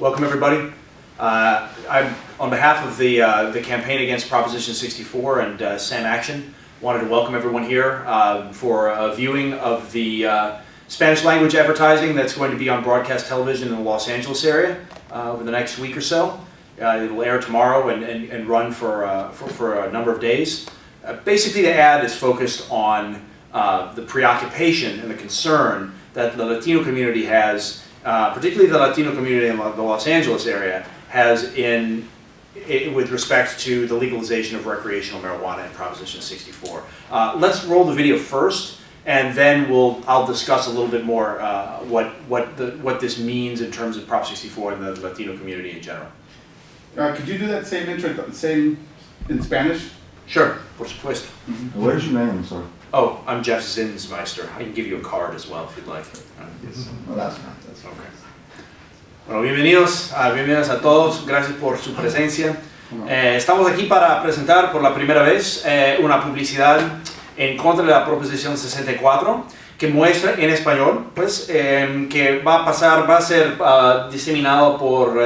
Welcome everybody. I'm on behalf of the campaign against Proposition 64 and SAM Action. Wanted to welcome everyone here for a viewing of the Spanish language advertising that's going to be on broadcast television in the Los Angeles area over the next week or so. It will air tomorrow and run for a number of days. Basically, the ad is focused on the preoccupation and the concern that the Latino community has, particularly the Latino community in the Los Angeles area, has with respect to the legalization of recreational marijuana in Proposition 64. Let's roll the video first, and then I'll discuss a little bit more what this means in terms of Prop 64 and the Latino community in general. Could you do that same intro, same in Spanish? Sure, por supuesto. Where's your name, sir? Oh, I'm Jeff Zinsmeister. I can give you a card as well if you'd like. Well, that's fine. That's fine. Okay. Bueno, bienvenidos a todos. Gracias por su presencia. Estamos aquí para presentar por la primera vez una publicidad en contra de la Proposición 64 que muestra en español, pues, que va a ser diseminado por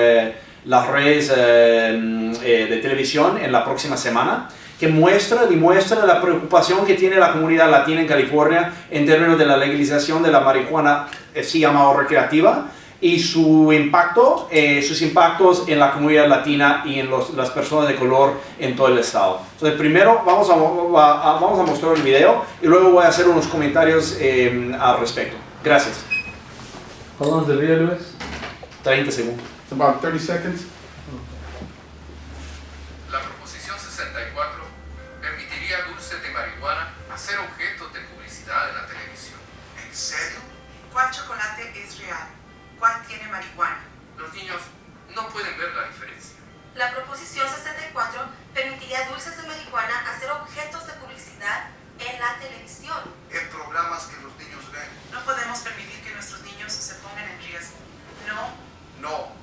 las redes de televisión en la próxima semana, que demuestra la preocupación que tiene la comunidad latina en California en términos de la legalización de la marihuana, así llamada recreativa, y sus impactos en la comunidad latina y en las personas de color en todo el estado. Entonces, primero vamos a mostrar el video y luego voy a hacer unos comentarios al respecto. Gracias. How long is the video, Luis? 30 segundos. It's about 30 seconds. La Proposición 64 permitiría dulces de marihuana hacer objeto de publicidad en la televisión. ¿En serio? ¿Cuál chocolate es real? ¿Cuál tiene marihuana? Los niños no pueden ver la diferencia. La Proposición 64 permitiría dulces de marihuana hacer objetos de publicidad en la televisión. En programas que los niños ven. No podemos permitir que nuestros niños se pongan en riesgo. No. No.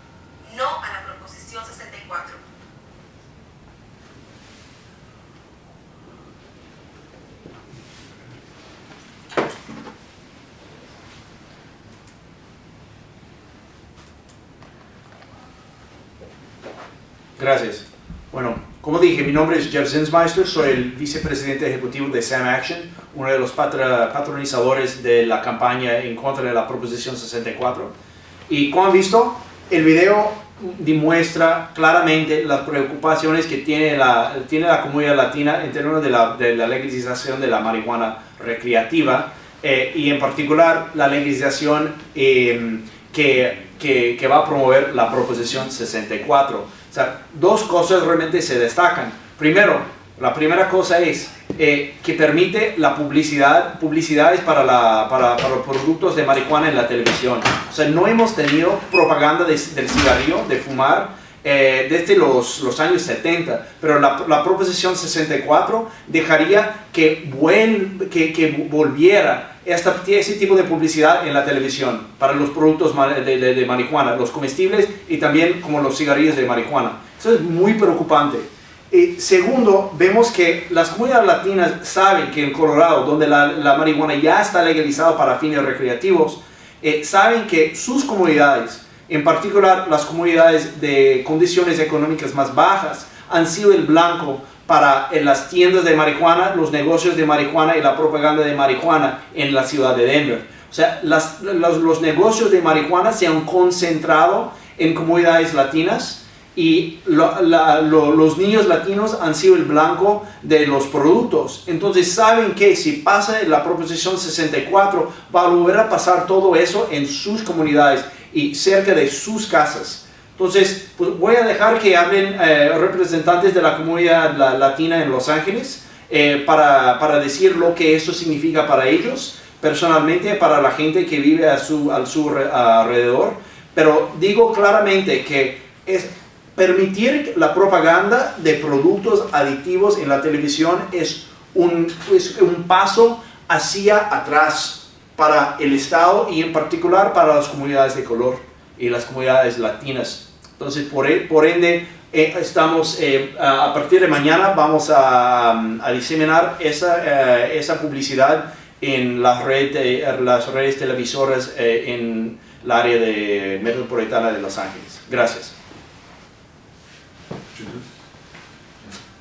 No a la Proposición 64. Gracias. Bueno, como dije, mi nombre es Jeff Zinsmeister, soy el vicepresidente ejecutivo de SAM Action, uno de los patronizadores de la campaña en contra de la Proposición 64. Y como han visto, el video demuestra claramente las preocupaciones que tiene la comunidad latina en términos de la legalización de la marihuana recreativa y en particular la legalización que va a promover la Proposición 64. O sea, dos cosas realmente se destacan. Primero, la primera cosa es que permite la publicidades para los productos de marihuana en la televisión. O sea, no hemos tenido propaganda del cigarrillo, de fumar, desde los años 70, pero la Proposición 64 dejaría que volviera ese tipo de publicidad en la televisión para los productos de marihuana, los comestibles y también como los cigarrillos de marihuana. Eso es muy preocupante. Segundo, vemos que las comunidades latinas saben que en Colorado, donde la marihuana ya está legalizada para fines recreativos, saben que sus comunidades, en particular las comunidades de condiciones económicas más bajas, han sido el blanco para las tiendas de marihuana, los negocios de marihuana y la propaganda de marihuana en la ciudad de Denver. O sea, los negocios de marihuana se han concentrado en comunidades latinas y los niños latinos han sido el blanco de los productos. Entonces saben que si pasa la Proposición 64 va a volver a pasar todo eso en sus comunidades y cerca de sus casas. Entonces, pues voy a dejar que hablen representantes de la comunidad latina en Los Ángeles para decir lo que eso significa para ellos, personalmente, para la gente que vive al sur alrededor. Pero digo claramente que permitir la propaganda de productos adictivos en la televisión es un paso hacia atrás para el Estado y en particular para las comunidades de color y las comunidades latinas. Entonces, por ende, a partir de mañana vamos a diseminar esa publicidad en las redes televisoras en la área de metropolitana de Los Ángeles. Gracias.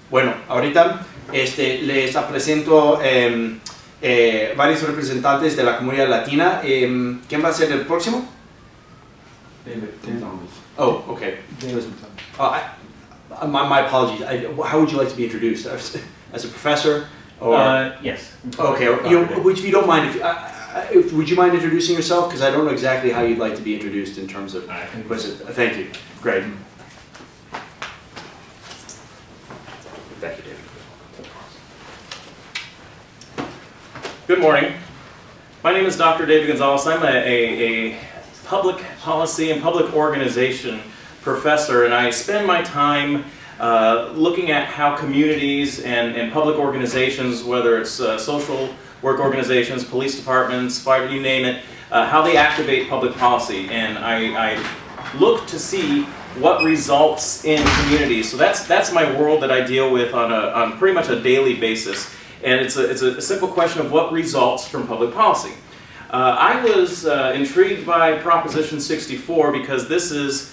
Bueno, ahorita les presento varios representantes de la comunidad latina. ¿Quién va a ser el próximo? Oh, okay. My apologies. How would you like to be introduced? As a professor? Or Yes. okay. If you don't mind, would you mind introducing yourself? Because I don't know exactly how you'd like to be introduced in terms of. Thank you. Great. Thank you, David. Good morning. My name is Dr. David Gonzalez. I'm a public policy and public organization professor, and I spend my time looking at how communities and public organizations, whether it's social work organizations, police departments, fire, you name it, how they activate public policy. And I look to see what results in communities. So that's my world that I deal with on pretty much a daily basis. And it's a simple question of what results from public policy. I was intrigued by Proposition 64 because this is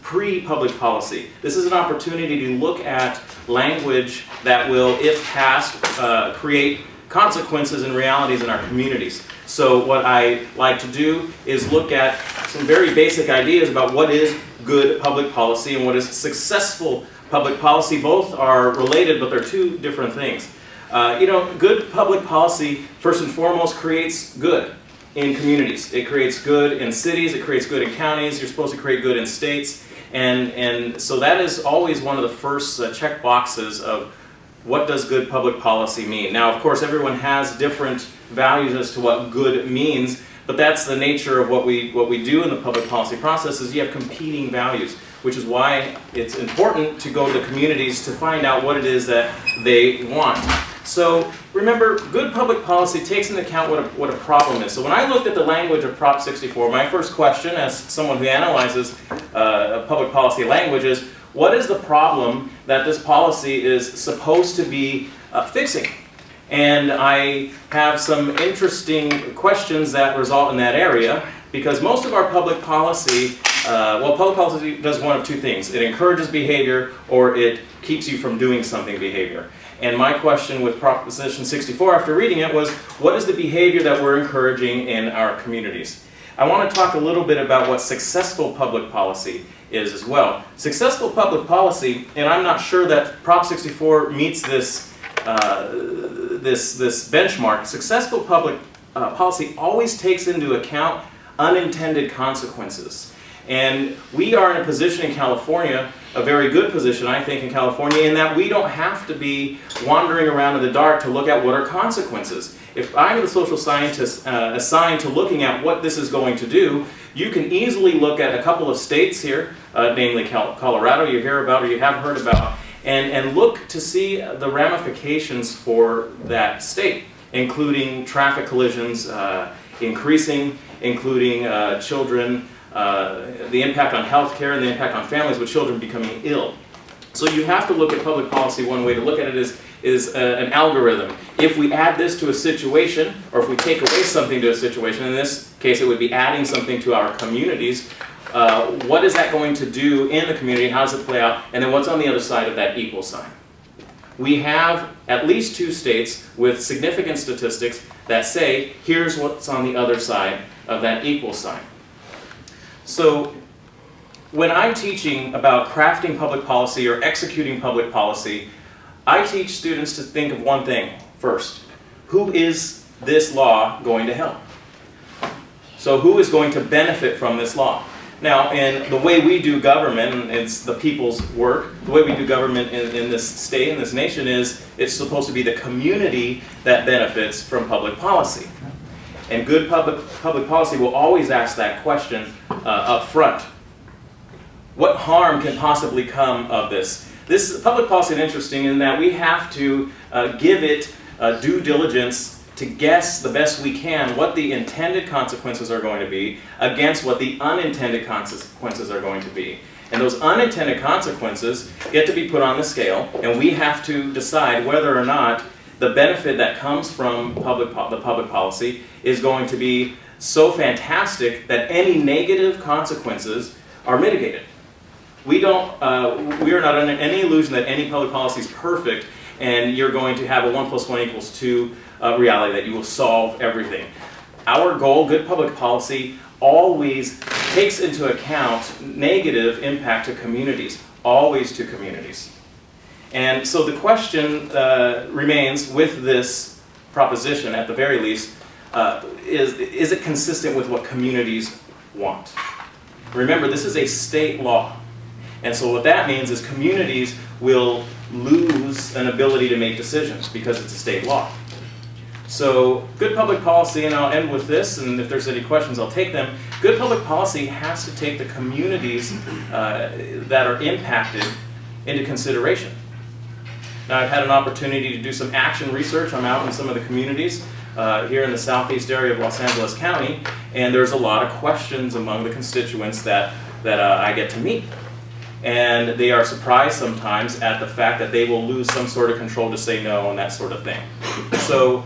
pre-public policy. This is an opportunity to look at language that will, if passed, create consequences and realities in our communities. So what I like to do is look at some very basic ideas about what is good public policy and what is successful public policy. Both are related, but they're two different things. Good public policy, first and foremost, creates good in communities. It creates good in cities, it creates good in counties, you're supposed to create good in states. And so that is always one of the first check boxes of what does good public policy mean. Now, of course, everyone has different values as to what good means, but that's the nature of what we do in the public policy process is you have competing values, which is why it's important to go to communities to find out what it is that they want. So remember, good public policy takes into account what a problem is. So when I looked at the language of Prop 64, my first question as someone who analyzes public policy language is, what is the problem that this policy is supposed to be fixing? And I have some interesting questions that result in that area, because most of our public policy, public policy does one of two things. It encourages behavior or it keeps you from doing something behavior. And my question with Proposition 64 after reading it was, what is the behavior that we're encouraging in our communities? I want to talk a little bit about what successful public policy is as well. Successful public policy, and I'm not sure that Prop 64 meets this benchmark. Successful public policy always takes into account unintended consequences. And we are in a position in California, a very good position, I think, in California, in that we don't have to be wandering around in the dark to look at what are consequences. If I'm the social scientist assigned to looking at what this is going to do, you can easily look at a couple of states here, namely Colorado, you hear about or you have heard about, and look to see the ramifications for that state, including traffic collisions increasing, including children, the impact on healthcare and the impact on families with children becoming ill. So you have to look at public policy. One way to look at it is an algorithm. If we add this to a situation, or if we take away something to a situation, in this case it would be adding something to our communities, what is that going to do in the community? How does it play out? And then what's on the other side of that equal sign? We have at least 2 states with significant statistics that say, here's what's on the other side of that equal sign. So when I'm teaching about crafting public policy or executing public policy, I teach students to think of one thing first. Who is this law going to help? So who is going to benefit from this law? Now, in the way we do government, and it's the people's work, the way we do government in this state, in this nation, is it's supposed to be the community that benefits from public policy. And good public policy will always ask that question up front. What harm can possibly come of this? This public policy is interesting in that we have to give it due diligence to guess the best we can what the intended consequences are going to be against what the unintended consequences are going to be. And those unintended consequences get to be put on the scale, and we have to decide whether or not the benefit that comes from the public policy is going to be so fantastic that any negative consequences are mitigated. We are not under any illusion that any public policy is perfect and you're going to have a 1 + 1 = 2 reality, that you will solve everything. Our goal, good public policy, always takes into account negative impact to communities, always to communities. And so the question remains with this proposition, at the very least, is it consistent with what communities want? Remember, this is a state law. And so what that means is communities will lose an ability to make decisions because it's a state law. So good public policy, and I'll end with this, and if there's any questions I'll take them, good public policy has to take the communities that are impacted into consideration. Now, I've had an opportunity to do some action research. I'm out in some of the communities here in the southeast area of Los Angeles County, and there's a lot of questions among the constituents that I get to meet. And they are surprised sometimes at the fact that they will lose some sort of control to say no and that sort of thing. So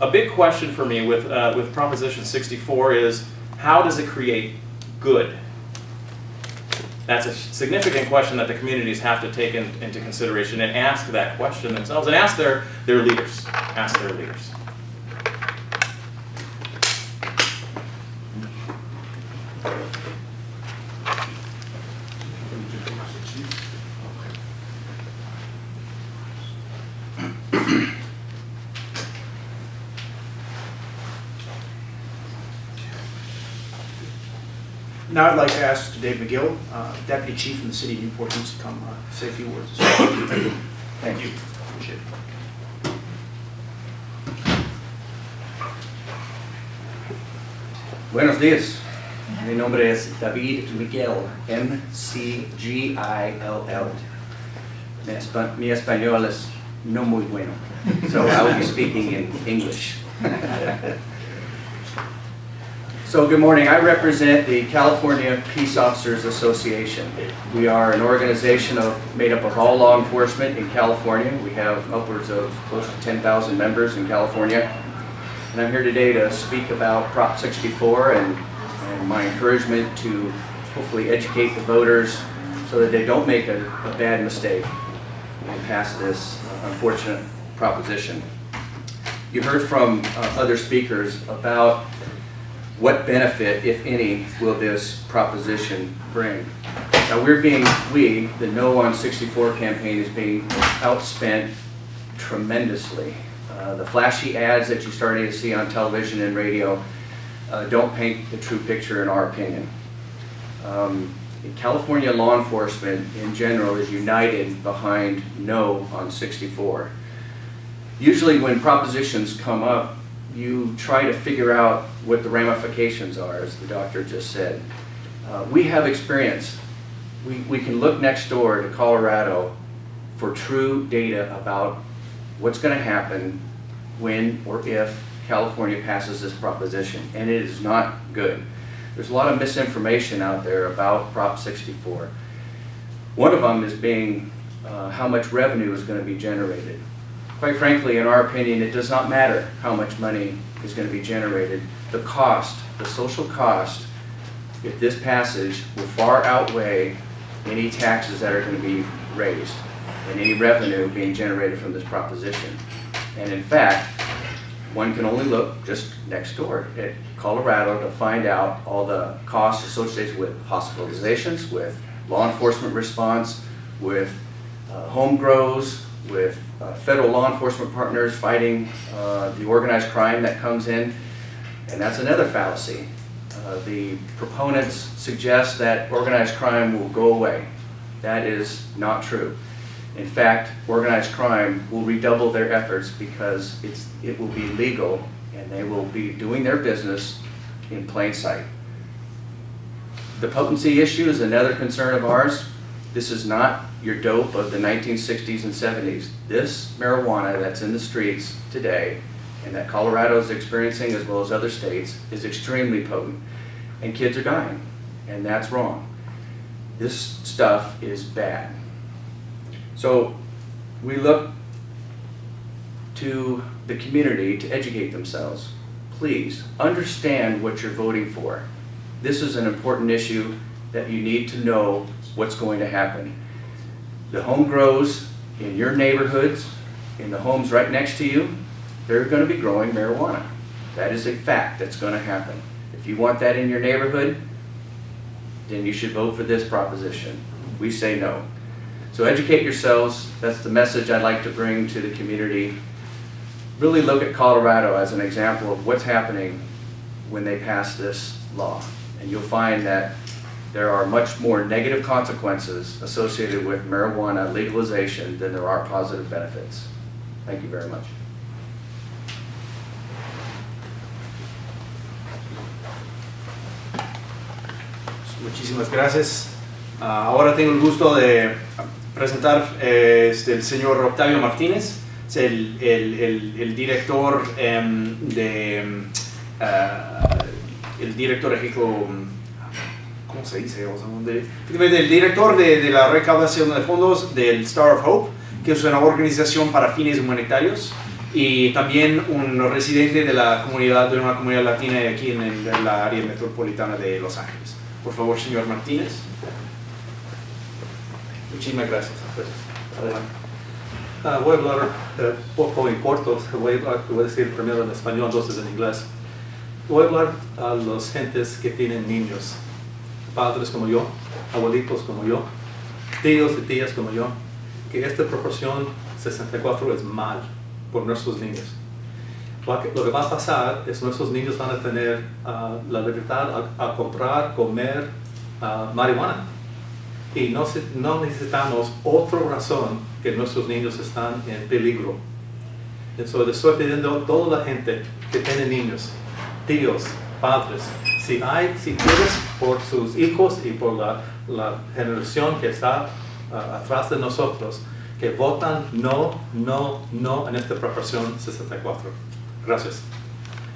a big question for me with Proposition 64 is, how does it create good? That's a significant question that the communities have to take into consideration and ask that question themselves, and ask their leaders. Ask their leaders. Now I'd like to ask Dave McGill, Deputy Chief in the City of Newport, who's to come say a few words as well. Thank you. Appreciate it. Buenos días. Mi nombre es David Miguel, M-C-G-I-L-L. Mi español es no muy bueno, so I will be speaking in English. So good morning. I represent the California Peace Officers Association. We are an organization made up of all law enforcement in California. We have upwards of close to 10,000 members in California. And I'm here today to speak about Prop 64 and my encouragement to hopefully educate the voters so that they don't make a bad mistake and pass this unfortunate proposition. You heard from other speakers about what benefit, if any, will this proposition bring? Now the No on 64 campaign is being outspent tremendously. The flashy ads that you're starting to see on television and radio don't paint the true picture in our opinion. California law enforcement in general is united behind No on 64. Usually when propositions come up, you try to figure out what the ramifications are, as the doctor just said. We have experience. We can look next door to Colorado for true data about what's going to happen when or if California passes this proposition, and it is not good. There's a lot of misinformation out there about Prop 64. One of them is being how much revenue is going to be generated. Quite frankly, in our opinion, it does not matter how much money is going to be generated. The cost, the social cost, if this passage will far outweigh any taxes that are going to be raised and any revenue being generated from this proposition. And in fact, one can only look just next door at Colorado to find out all the costs associated with hospitalizations, with law enforcement response, with home grows, with federal law enforcement partners fighting the organized crime that comes in. And that's another fallacy. The proponents suggest that organized crime will go away. That is not true. In fact, organized crime will redouble their efforts because it will be legal and they will be doing their business in plain sight. The potency issue is another concern of ours. This is not your dope of the 1960s and 70s. This marijuana that's in the streets today and that Colorado is experiencing, as well as other states, is extremely potent. And kids are dying, and that's wrong. This stuff is bad. So we look to the community to educate themselves. please understand what you're voting for. This is an important issue that you need to know what's going to happen. The home grows in your neighborhoods, in the homes right next to you, they're going to be growing marijuana. That is a fact that's going to happen. If you want that in your neighborhood, then you should vote for this proposition. We say no. So educate yourselves. That's the message I'd like to bring to the community. Really look at Colorado as an example of what's happening when they pass this law. And you'll find that there are much more negative consequences associated with marijuana legalization than there are positive benefits. Thank you very much. Muchísimas gracias. Ahora tengo el gusto de presentar el señor Octavio Martinez, es el director el director ejecutivo, ¿cómo se dice? El director de la recaudación de fondos del Star of Hope, que es una organización para fines humanitarios, y también un residente de una comunidad latina aquí en la área metropolitana de Los Ángeles. Por favor, señor Martínez. Muchísimas gracias. Adelante. Voy a hablar poco y corto. Voy a decir primero en español, entonces en inglés. Voy a hablar a las gentes que tienen niños, padres como yo, abuelitos como yo, tíos y tías como yo, que esta proporción 64 es mal por nuestros niños. Lo que va a pasar es que nuestros niños van a tener la libertad a comprar, comer marihuana. Y no necesitamos otra razón que nuestros niños están en peligro. Entonces, estoy pidiendo a toda la gente que tiene niños, tíos, padres, si quieres por sus hijos y por la generación que está atrás de nosotros, que votan no en esta proporción 64. Gracias.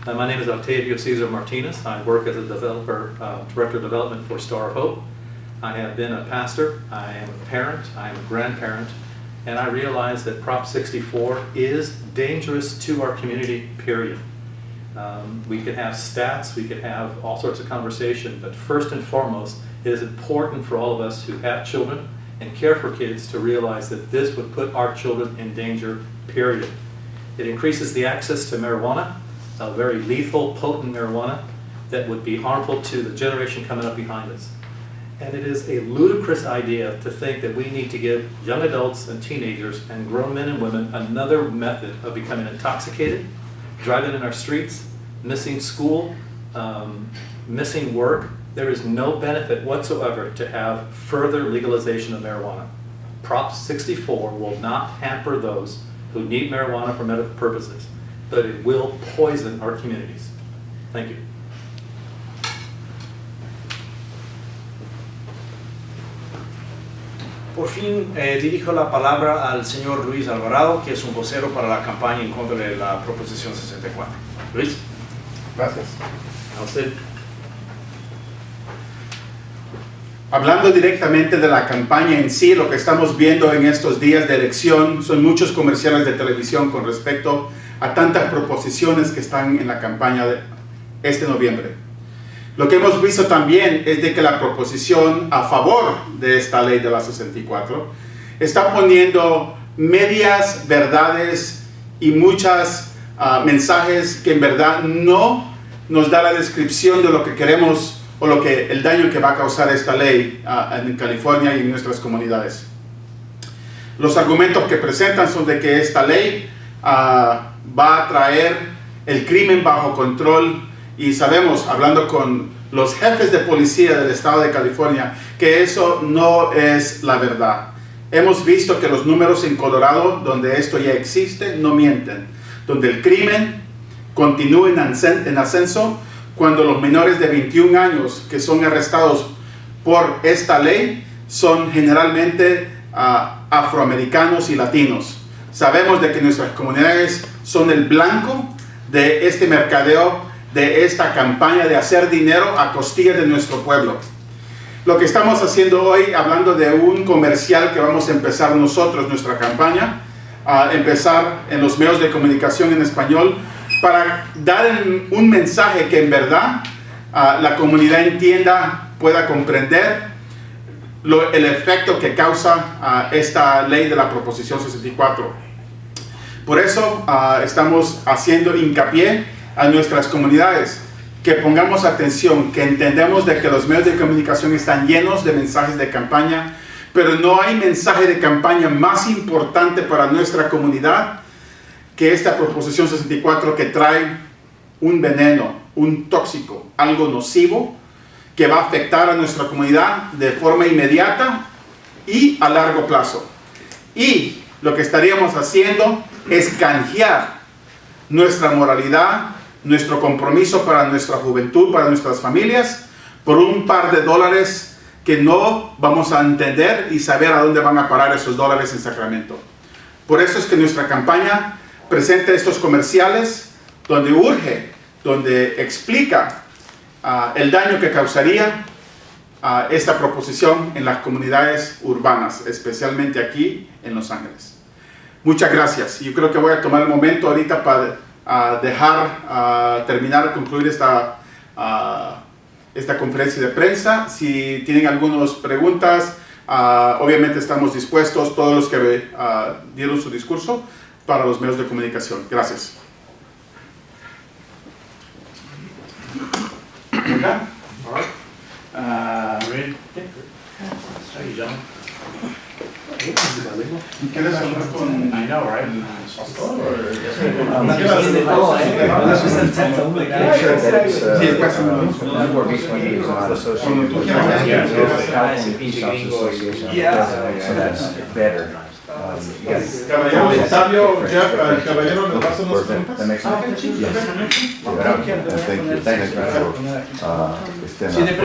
My name is Octavio Cesar Martinez. I work as a developer, director of development for Star of Hope. I have been a pastor, I am a parent, I am a grandparent, and I realize that Prop 64 is dangerous to our community, period. We can have stats, we can have all sorts of conversation, but first and foremost, it is important for all of us who have children and care for kids to realize that this would put our children in danger, period. It increases the access to marijuana, a very lethal, potent marijuana that would be harmful to the generation coming up behind us. And it is a ludicrous idea to think that we need to give young adults and teenagers and grown men and women another method of becoming intoxicated, driving in our streets, missing school, missing work. There is no benefit whatsoever to have further legalization of marijuana. Prop 64 will not hamper those who need marijuana for medical purposes, but it will poison our communities. Thank you. Por fin dirijo la palabra al señor Luis Alvarado, que es un vocero para la campaña en contra de la proposición 64. Luis. Gracias. A usted. Hablando directamente de la campaña en sí, lo que estamos viendo en estos días de elección son muchos comerciales de televisión con respecto a tantas proposiciones que están en la campaña de este noviembre. Lo que hemos visto también es de que la proposición a favor de esta ley de la 64 está poniendo medias verdades y muchos mensajes que en verdad no nos da la descripción de lo que queremos o el daño que va a causar esta ley en California y en nuestras comunidades. Los argumentos que presentan son de que esta ley va a traer el crimen bajo control, y sabemos, hablando con los jefes de policía del estado de California, que eso no es la verdad. Hemos visto que los números en Colorado, donde esto ya existe, no mienten. Donde el crimen continúa en ascenso, cuando los menores de 21 años que son arrestados por esta ley son generalmente afroamericanos y latinos. Sabemos de que nuestras comunidades son el blanco de este mercadeo, de esta campaña de hacer dinero a costillas de nuestro pueblo. Lo que estamos haciendo hoy, hablando de un comercial que vamos a empezar nosotros, nuestra campaña, a empezar en los medios de comunicación en español, para dar un mensaje que en verdad la comunidad entienda, pueda comprender el efecto que causa esta ley de la Proposición 64. Por eso estamos haciendo hincapié a nuestras comunidades, que pongamos atención, que entendemos de que los medios de comunicación están llenos de mensajes de campaña, pero no hay mensaje de campaña más importante para nuestra comunidad que esta Proposición 64, que trae un veneno, un tóxico, algo nocivo, que va a afectar a nuestra comunidad de forma inmediata y a largo plazo. Y lo que estaríamos haciendo es canjear nuestra moralidad, nuestro compromiso para nuestra juventud, para nuestras familias, por un par de dólares que no vamos a entender y saber a dónde van a parar esos dólares en Sacramento. Por eso es que nuestra campaña presenta estos comerciales donde urge, donde explica el daño que causaría esta proposición en las comunidades urbanas, especialmente aquí en Los Ángeles. Muchas gracias. Yo creo que voy a tomar el momento ahorita para concluir esta conferencia de prensa. Si tienen algunas preguntas, obviamente estamos dispuestos, todos los que dieron su discurso, para los medios de comunicación. Gracias. ¿Quieres hablar con el pastor? Caballero Octavio, Jeff, caballero, ¿le vas a unas preguntas?